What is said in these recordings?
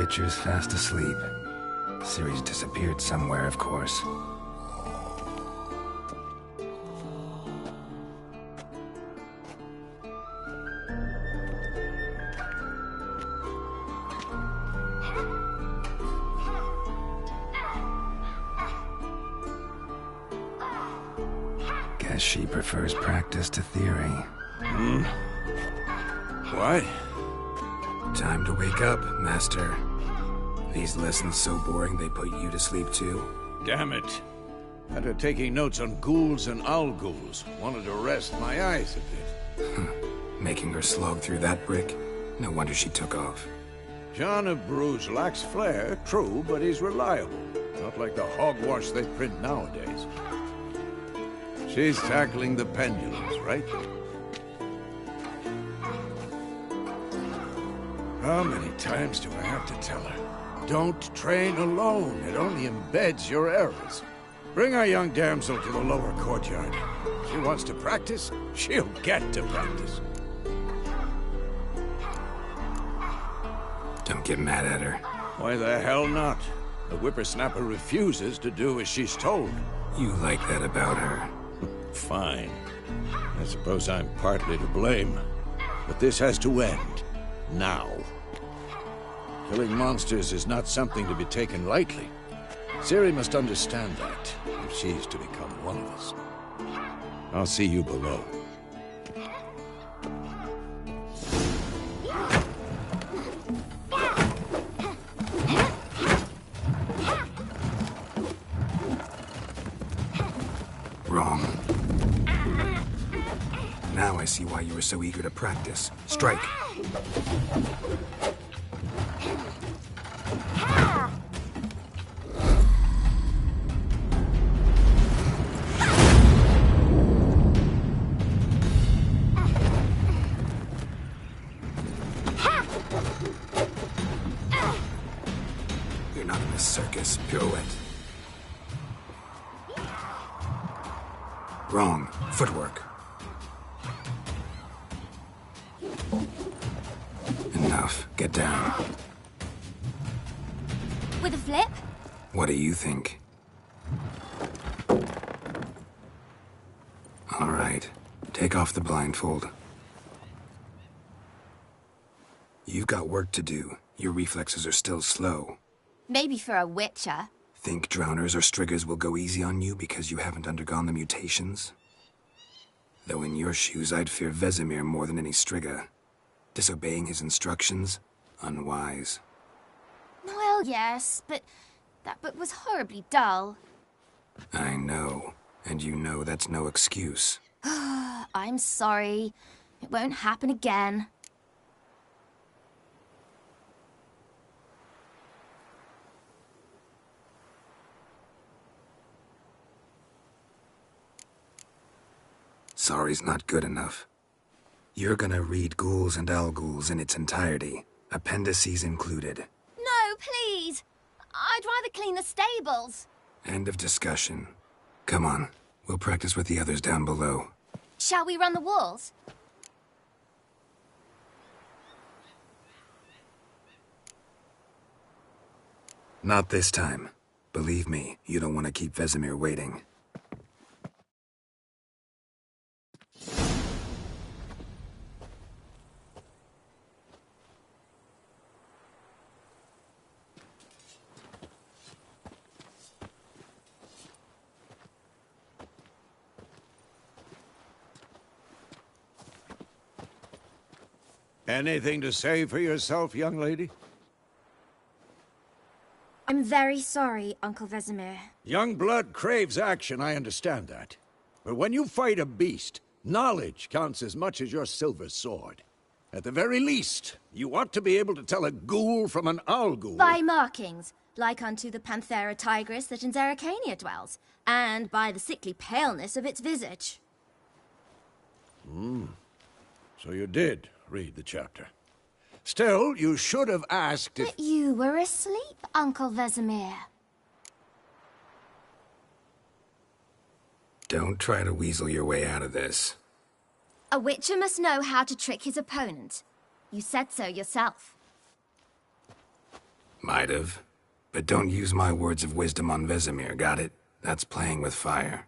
Witcher's fast asleep. Ciri's disappeared somewhere, of course. Guess she prefers practice to theory. What? Time to wake up, Master. These lessons so boring they put you to sleep too? Damn it. After taking notes on ghouls and owl-ghouls, wanted to rest my eyes a bit. Making her slog through that brick? No wonder she took off. John of Bruges lacks flair, true, but he's reliable. Not like the hogwash they print nowadays. She's tackling the pendulums, right? How many times do I have to tell her? Don't train alone. It only embeds your errors. Bring our young damsel to the lower courtyard. She wants to practice, she'll get to practice. Don't get mad at her. Why the hell not? The whippersnapper refuses to do as she's told. You like that about her. Fine. I suppose I'm partly to blame. But this has to end. Now. Killing monsters is not something to be taken lightly. Ciri must understand that, if she's to become one of us. I'll see you below. Wrong. Now I see why you were so eager to practice. Strike. You're not in a circus. Pirouette. Wrong. Footwork. Enough. Get down. With a flip? What do you think? All right. Take off the blindfold. You've got work to do. Your reflexes are still slow. Maybe for a witcher. Think drowners or striggers will go easy on you because you haven't undergone the mutations? Though in your shoes, I'd fear Vesemir more than any strigger. Disobeying his instructions? Unwise. Well, yes, but that book was horribly dull. I know. And you know that's no excuse. I'm sorry. It won't happen again. Sorry's not good enough. You're gonna read Ghouls and Owl-Ghouls in its entirety, appendices included. No, please! I'd rather clean the stables. End of discussion. Come on, we'll practice with the others down below. Shall we run the walls? Not this time. Believe me, you don't want to keep Vesemir waiting. Anything to say for yourself, young lady? I'm very sorry, Uncle Vesemir. Young blood craves action, I understand that. But when you fight a beast, knowledge counts as much as your silver sword. At the very least, you ought to be able to tell a ghoul from an owl-ghoul. By markings, like unto the Panthera tigris that in Zerrikania dwells, and by the sickly paleness of its visage. So you did read the chapter. Still, you should have asked if... But you were asleep, Uncle Vesemir. Don't try to weasel your way out of this. A witcher must know how to trick his opponent. You said so yourself. Might have. But don't use my words of wisdom on Vesemir, got it? That's playing with fire.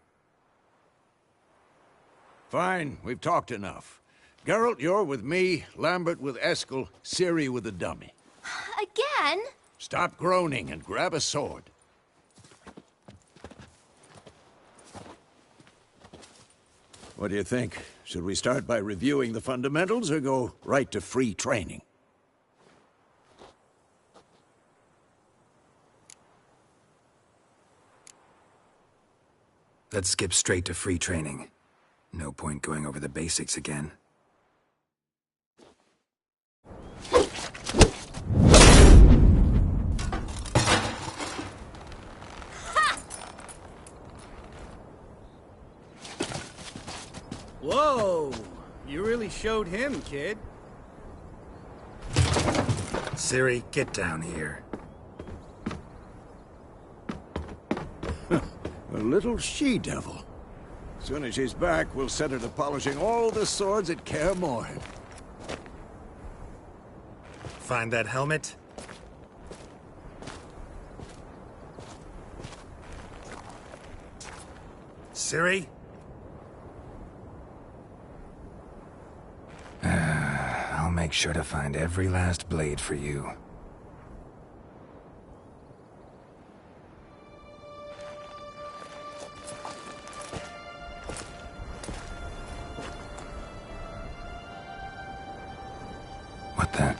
Fine, we've talked enough. Geralt, you're with me, Lambert with Eskel, Ciri with the dummy. Again? Stop groaning and grab a sword. What do you think? Should we start by reviewing the fundamentals or go right to free training? Let's skip straight to free training. No point going over the basics again. Whoa! You really showed him, kid. Ciri, get down here. A little she-devil. As soon as she's back, we'll set her to polishing all the swords at Kaer Morhen. Find that helmet? Ciri? I'll make sure to find every last blade for you. What the?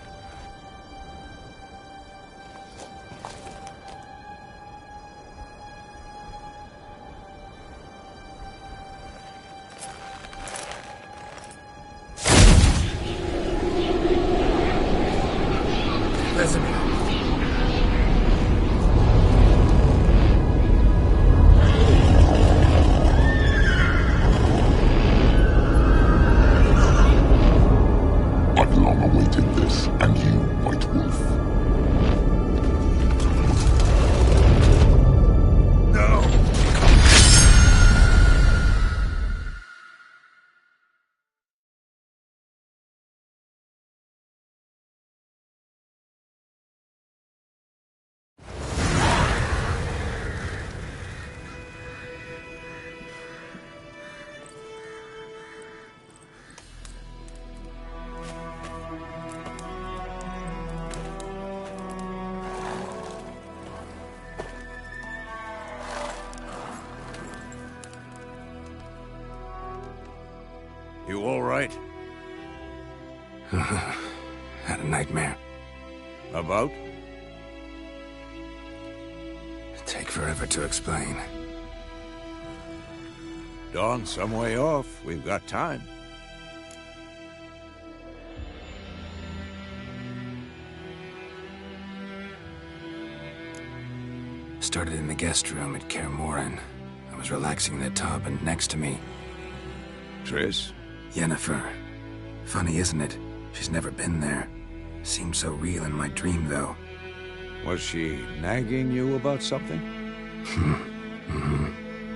I've long awaited this, and you, White Wolf. No! You all right? Had a nightmare. About? Take forever to explain. Dawn's some way off. We've got time. Started in the guest room at Kaer Morhen. I was relaxing in the tub, and next to me, Triss? Yennefer. Funny, isn't it? She's never been there. Seemed so real in my dream, though. Was she nagging you about something?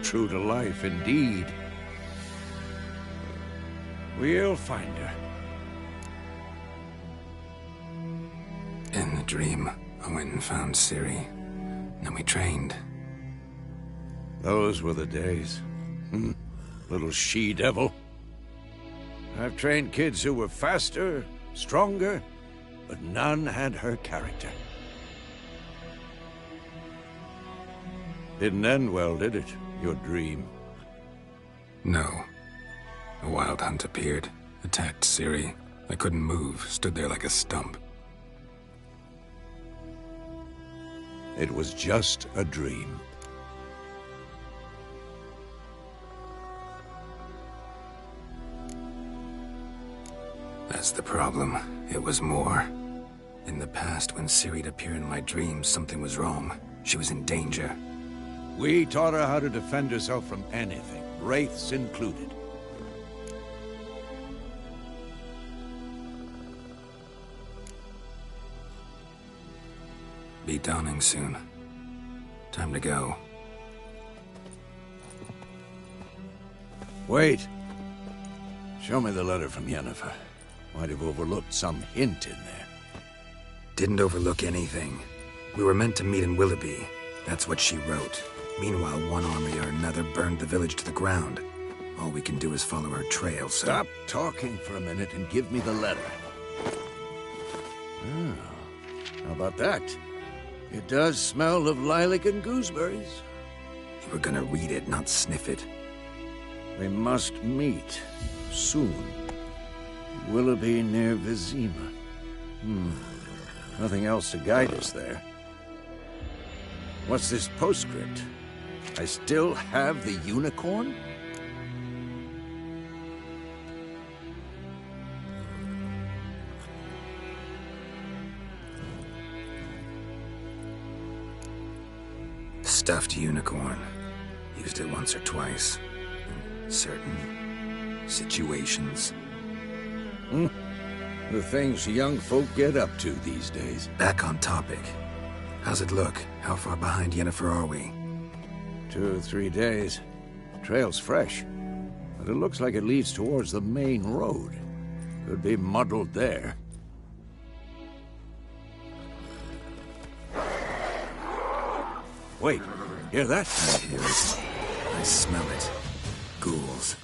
True to life, indeed. We'll find her. In the dream, I went and found Ciri. Then we trained. Those were the days. Little she-devil. I've trained kids who were faster, stronger, but none had her character. Didn't end well, did it? Your dream? No. A wild hunt appeared, attacked Ciri. I couldn't move, stood there like a stump. It was just a dream. That's the problem. It was more. In the past, when Ciri'd appear in my dreams, something was wrong. She was in danger. We taught her how to defend herself from anything, wraiths included. Be dawning soon. Time to go. Wait. Show me the letter from Yennefer. Might have overlooked some hint in there. Didn't overlook anything. We were meant to meet in Willoughby. That's what she wrote. Meanwhile, one army or another burned the village to the ground. All we can do is follow her trail, so... Stop talking for a minute and give me the letter. Oh, how about that? It does smell of lilac and gooseberries. You were gonna read it, not sniff it. We must meet soon. Willoughby near Vizima. Nothing else to guide us there. What's this postscript? I still have the unicorn? Stuffed unicorn. Used it once or twice. In certain situations. The things young folk get up to these days. Back on topic. How's it look? How far behind Yennefer are we? 2 or 3 days. Trail's fresh, but it looks like it leads towards the main road. Could be muddled there. Wait, hear that? I hear it. I smell it. Ghouls.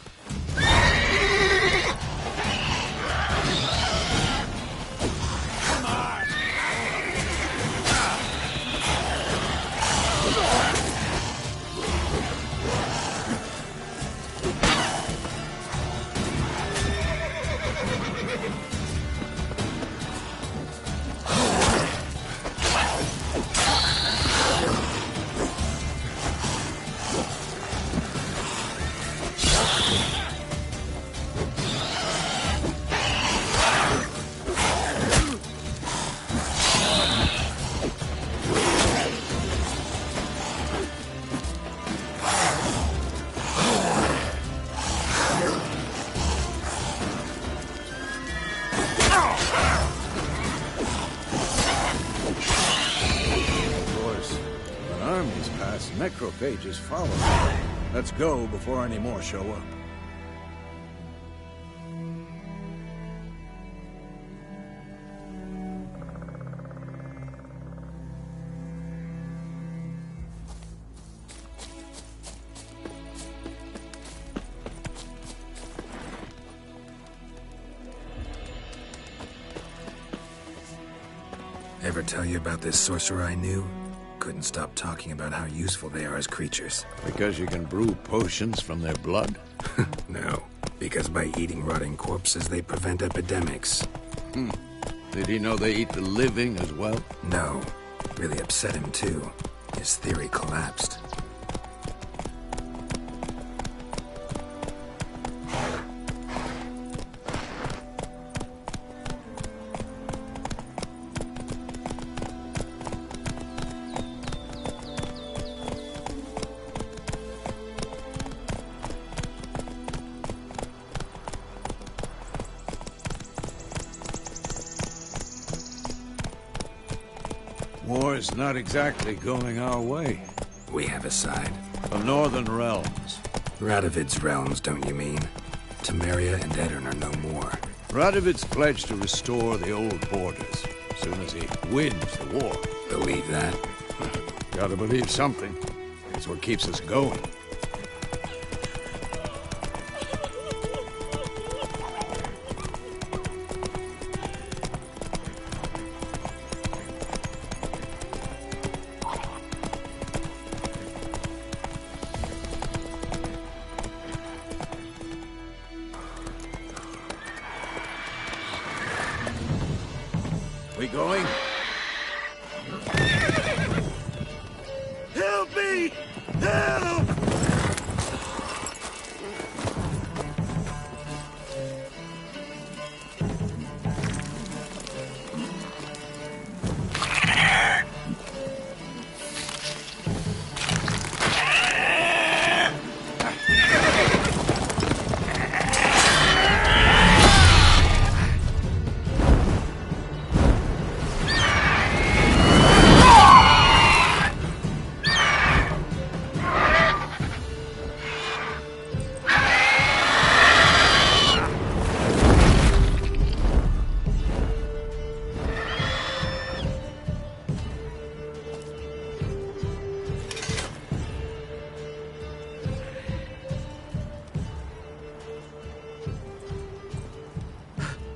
Necrophages follow. Let's go before any more show up. Ever tell you about this sorcerer I knew? Couldn't stop talking about how useful they are as creatures. Because you can brew potions from their blood? No, because by eating rotting corpses, they prevent epidemics. Did he know they eat the living as well? No. Really upset him, too. His theory collapsed. War's not exactly going our way. We have a side. The Northern Realms. Radovid's realms, don't you mean? Temeria and Edirn are no more. Radovid's pledged to restore the old borders as soon as he wins the war. Believe that? Gotta believe something. It's what keeps us going. We going? Help me! Help!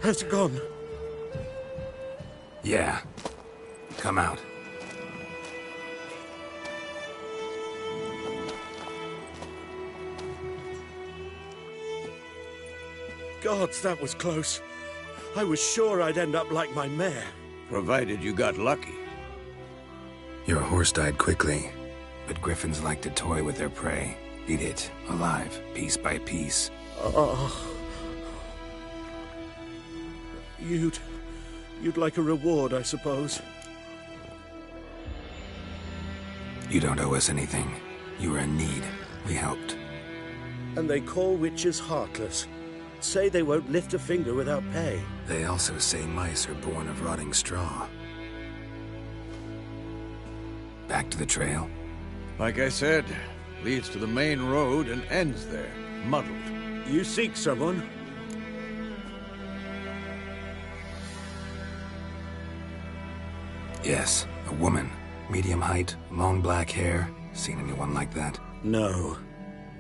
Has it gone? Yeah. Come out. Gods, that was close. I was sure I'd end up like my mare. Provided you got lucky. Your horse died quickly, but griffins like to toy with their prey. Eat it, alive, piece by piece. You'd like a reward, I suppose. You don't owe us anything. You were in need. We helped. And they call witches heartless. Say they won't lift a finger without pay. They also say mice are born of rotting straw. Back to the trail? Like I said, leads to the main road and ends there, muddled. You seek someone? Yes, a woman. Medium height, long black hair. Seen anyone like that? No.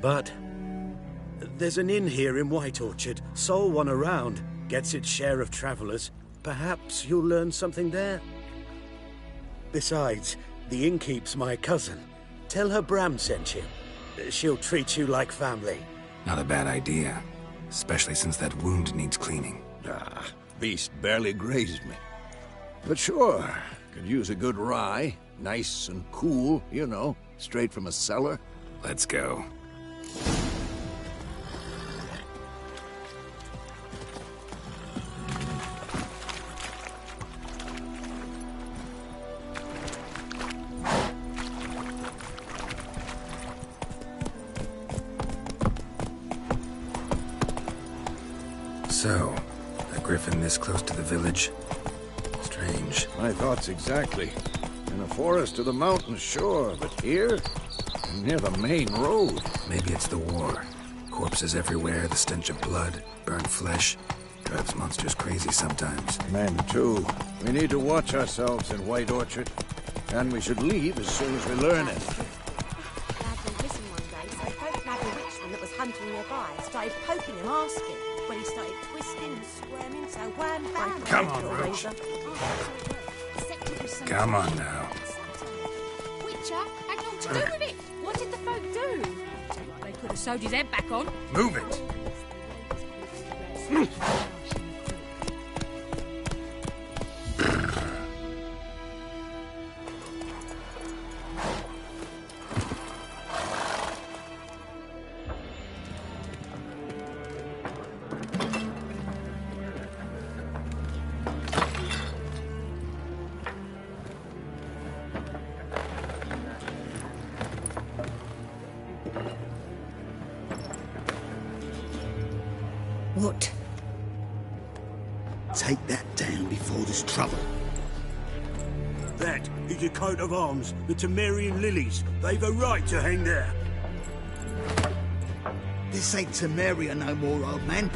But there's an inn here in White Orchard. Sole one around. Gets its share of travelers. Perhaps you'll learn something there. Besides, the innkeep's my cousin. Tell her Bram sent you. She'll treat you like family. Not a bad idea. Especially since that wound needs cleaning. Beast barely grazed me. But sure, could use a good rye. Nice and cool, you know, straight from a cellar. Let's go. So, a griffin this close to the village? Strange. My thoughts exactly. In a forest or the mountains, sure, but here? Near the main road. Maybe it's the war. Corpses everywhere, the stench of blood, burnt flesh. Drives monsters crazy sometimes. Men, too. We need to watch ourselves in White Orchard. And we should leave as soon as we learn it. That was hunting nearby started poking him, asking. When he started twisting and squirming, so wham, bam. Come on, Roach. Come on now. Witcher had naught to do with it. What did the folk do? They could have sewed his head back on. Move it. What? Take that down before there's trouble. That is a coat of arms, the Temerian lilies. They've a right to hang there. This ain't Temeria no more, old man.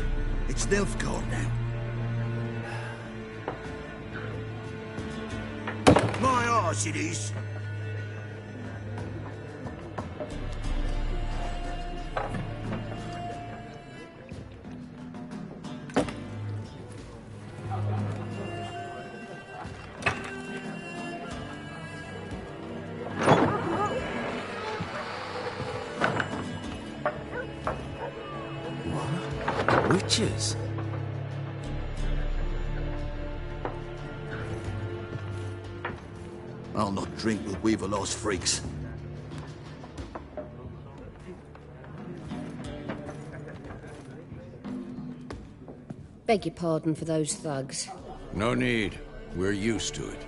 It's Nilfgaard now. My arse it is. Witches? I'll not drink with Weaverlost freaks. Beg your pardon for those thugs. No need. We're used to it.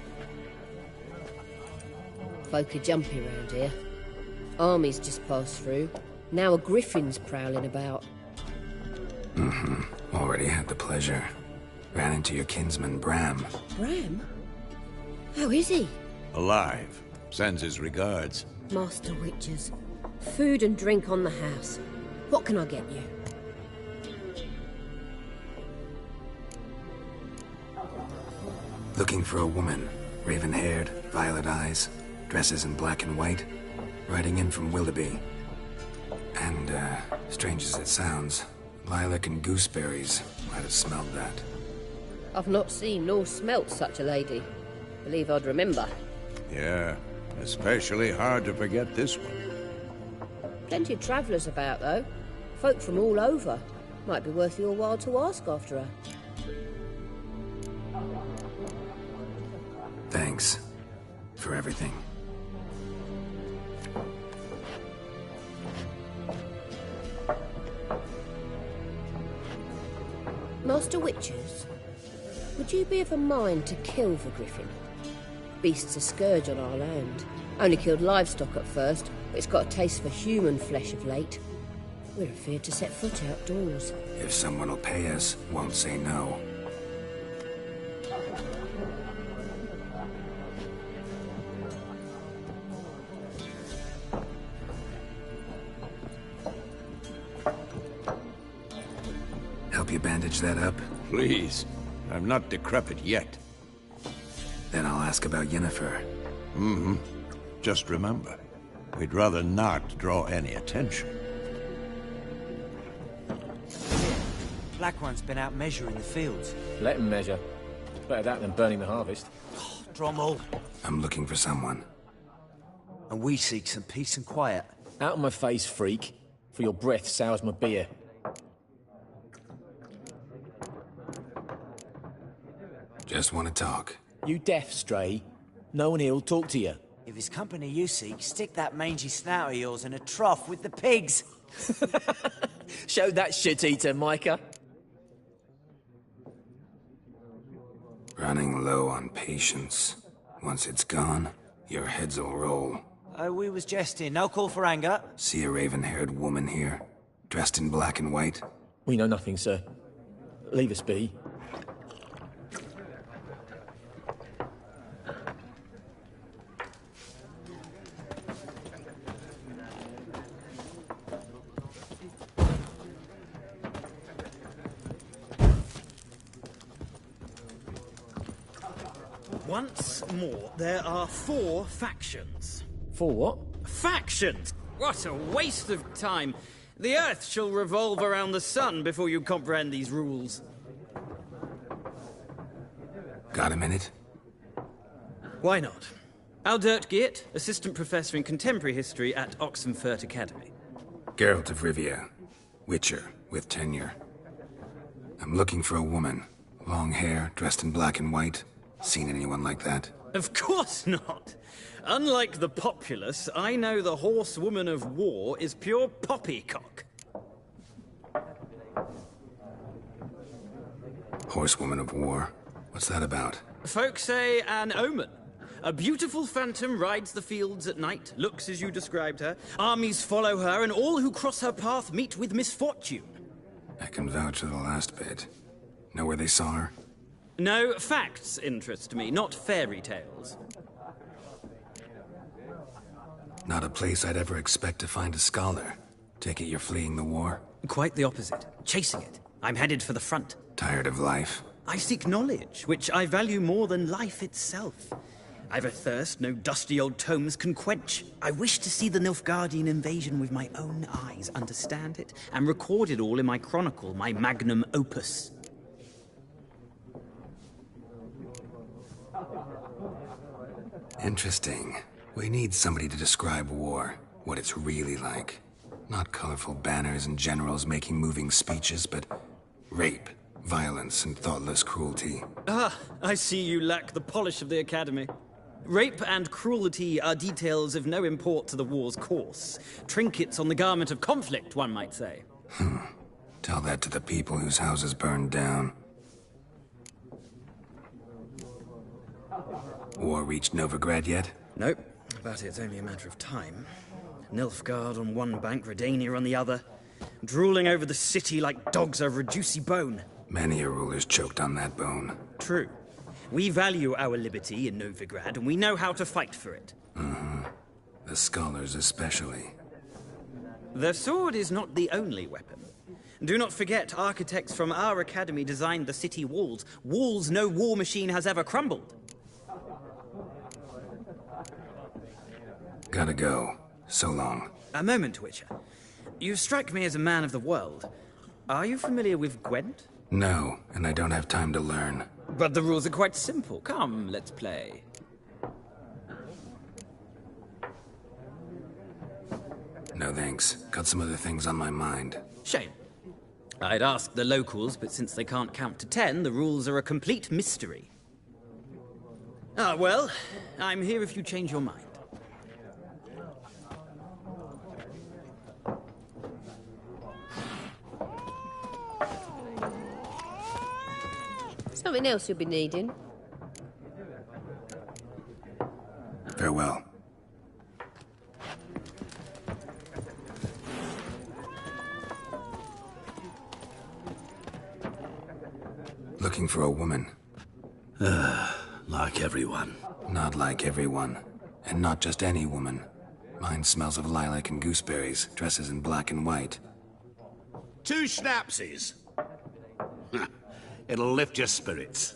Folk are jumpy around here. Armies just passed through. Now a griffin's prowling about. Already had the pleasure. Ran into your kinsman, Bram. Bram? How is he? Alive. Sends his regards. Master Witches. Food and drink on the house. What can I get you? Looking for a woman. Raven-haired, violet eyes, dresses in black and white. Riding in from Willoughby. And, strange as it sounds, lilac and gooseberries might have smelled that. I've not seen nor smelt such a lady. Believe I'd remember. Yeah, especially hard to forget this one. Plenty of travellers about, though. Folk from all over. Might be worth your while to ask after her. Thanks for everything. Master Witchers, would you be of a mind to kill the griffin? Beast's a scourge on our land. Only killed livestock at first, but it's got a taste for human flesh of late. We're afeard to set foot outdoors. If someone will pay us, won't say no. Help you bandage that up? Please. I'm not decrepit yet. Then I'll ask about Yennefer. Mm-hmm. Just remember, we'd rather not draw any attention. Black One's been out measuring the fields. Let him measure. Better that than burning the harvest. Drommel. I'm looking for someone. And we seek some peace and quiet. Out of my face, freak. For your breath sours my beer. Just want to talk. You deaf, Stray? No one here'll talk to you. If it's company you seek, stick that mangy snout of yours in a trough with the pigs. Show that shit-eater, Micah. Running low on patience. Once it's gone, your heads will roll. Oh, we was jesting. No call for anger. See a raven-haired woman here, dressed in black and white? We know nothing, sir. Leave us be. Once more, there are 4 factions. 4 what? Factions! What a waste of time. The Earth shall revolve around the sun before you comprehend these rules. Got a minute? Why not? Aldert Geert, Assistant Professor in Contemporary History at Oxenfurt Academy. Geralt of Rivia, Witcher, with tenure. I'm looking for a woman. Long hair, dressed in black and white. Seen anyone like that? Of course not. Unlike the populace, I know the horsewoman of war is pure poppycock. Horsewoman of war? What's that about? Folk say an omen. A beautiful phantom rides the fields at night, looks as you described her. Armies follow her, and all who cross her path meet with misfortune. I can vouch for the last bit. Know where they saw her? No, facts interest me, not fairy tales. Not a place I'd ever expect to find a scholar. Take it you're fleeing the war? Quite the opposite. Chasing it. I'm headed for the front. Tired of life? I seek knowledge, which I value more than life itself. I've a thirst no dusty old tomes can quench. I wish to see the Nilfgaardian invasion with my own eyes, understand it, and record it all in my chronicle, my magnum opus. Interesting. We need somebody to describe war, what it's really like. Not colorful banners and generals making moving speeches, but rape, violence, and thoughtless cruelty. Ah, I see you lack the polish of the Academy. Rape and cruelty are details of no import to the war's course. Trinkets on the garment of conflict, one might say. Tell that to the people whose houses burned down. War reached Novigrad yet? Nope, but it's only a matter of time. Nilfgaard on one bank, Redania on the other, drooling over the city like dogs over a juicy bone. Many a ruler's choked on that bone. True. We value our liberty in Novigrad, and we know how to fight for it. The scholars especially. The sword is not the only weapon. Do not forget, architects from our academy designed the city walls. Walls no war machine has ever crumbled. Gotta go. So long. A moment, Witcher. You strike me as a man of the world. Are you familiar with Gwent? No, and I don't have time to learn. But the rules are quite simple. Come, let's play. No thanks. Got some other things on my mind. Shame. I'd ask the locals, but since they can't count to 10, the rules are a complete mystery. Ah, well, I'm here if you change your mind. Something else you'll be needing. Farewell. Looking for a woman. Like everyone. Not like everyone. And not just any woman. Mine smells of lilac and gooseberries, dresses in black and white. 2 schnapsies. It'll lift your spirits.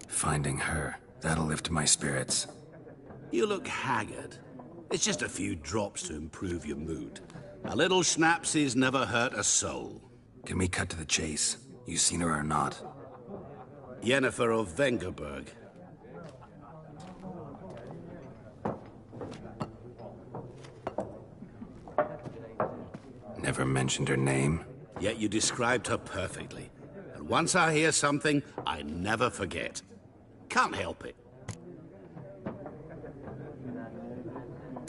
Finding her, that'll lift my spirits. You look haggard. It's just a few drops to improve your mood. A little schnapsies never hurt a soul. Can we cut to the chase? You seen her or not? Yennefer of Vengerberg. Never mentioned her name. Yet you described her perfectly. And once I hear something, I never forget. Can't help it.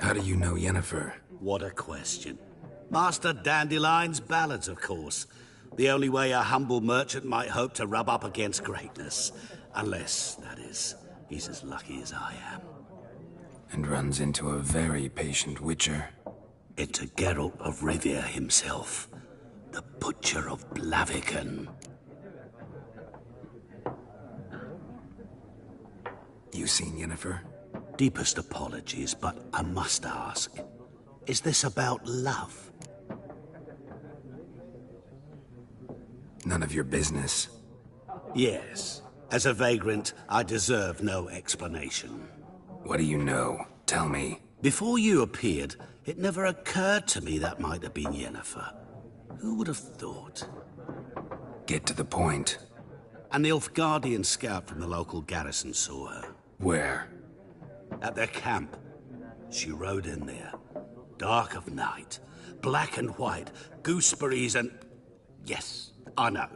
How do you know Yennefer? What a question. Master Dandelion's ballads, of course. The only way a humble merchant might hope to rub up against greatness. Unless, that is, he's as lucky as I am. And runs into a very patient witcher. Into Geralt of Rivia himself. The Butcher of Blaviken. You seen Yennefer? Deepest apologies, but I must ask. Is this about love? None of your business. Yes. As a vagrant, I deserve no explanation. What do you know? Tell me. Before you appeared, it never occurred to me that might have been Yennefer. Who would have thought? Get to the point. An Nilfgaardian scout from the local garrison saw her. Where? At their camp. She rode in there. Dark of night. Black and white. Gooseberries and... Yes, I know.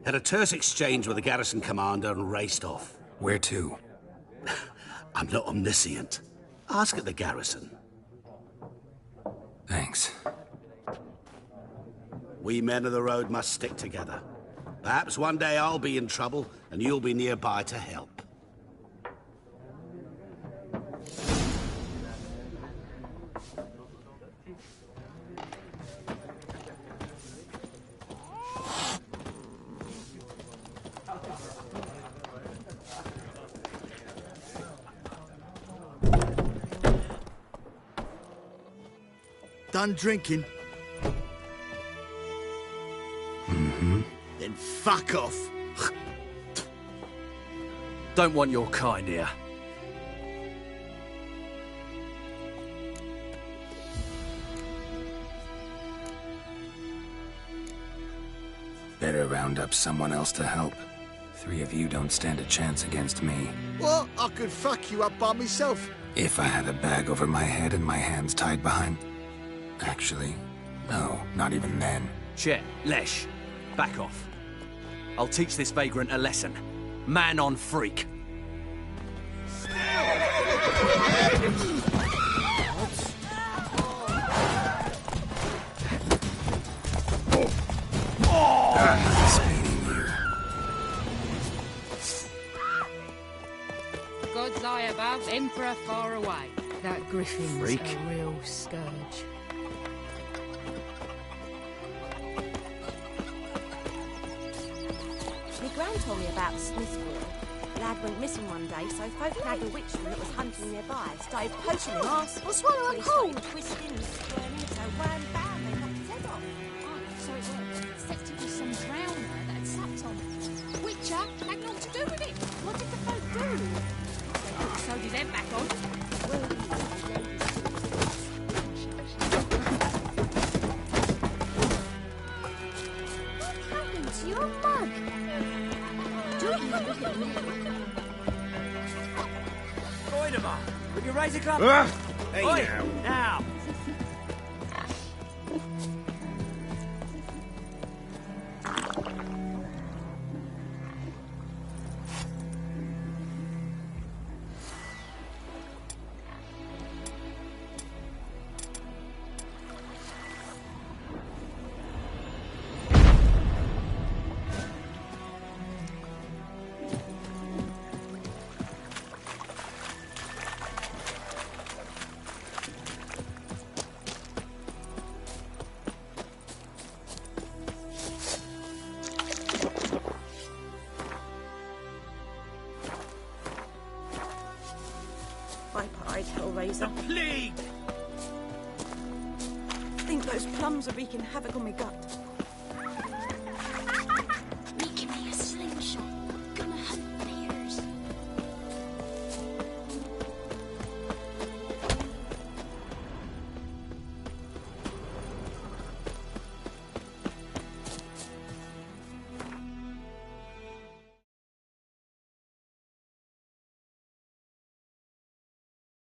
Had a terse exchange with the garrison commander and raced off. Where to? I'm not omniscient. Ask at the garrison. Thanks. We men of the road must stick together. Perhaps one day I'll be in trouble and you'll be nearby to help. Done drinking? Mm-hmm. Then fuck off. Don't want your kind here. Better round up someone else to help. 3 of you don't stand a chance against me. What? I could fuck you up by myself. If I had a bag over my head and my hands tied behind... Actually, no, not even then. Chet, Lesh, back off. I'll teach this vagrant a lesson. Man on freak. God's eye above, Emperor far away. That griffin's Freak. a real scourge. My gran told me about the Smith's boy. Lad went missing one day, so folk nagged a witchman that was hunting nearby. Started poaching him arse. I'll swallow Well, a he cold. started twisting and squirming, so wham bam, they knocked his head off. Oh, so it worked. Except it was some drowner that had sucked on it. Witcher had naught to do with it. What did the folk do? They sewed his head back on. What's your mug? Don't you look at me. Goidemar, with your razor club. Hey, Oi, now. now. Viper-eyed hellraiser. Plague! Think those plums are wreaking havoc on my gut.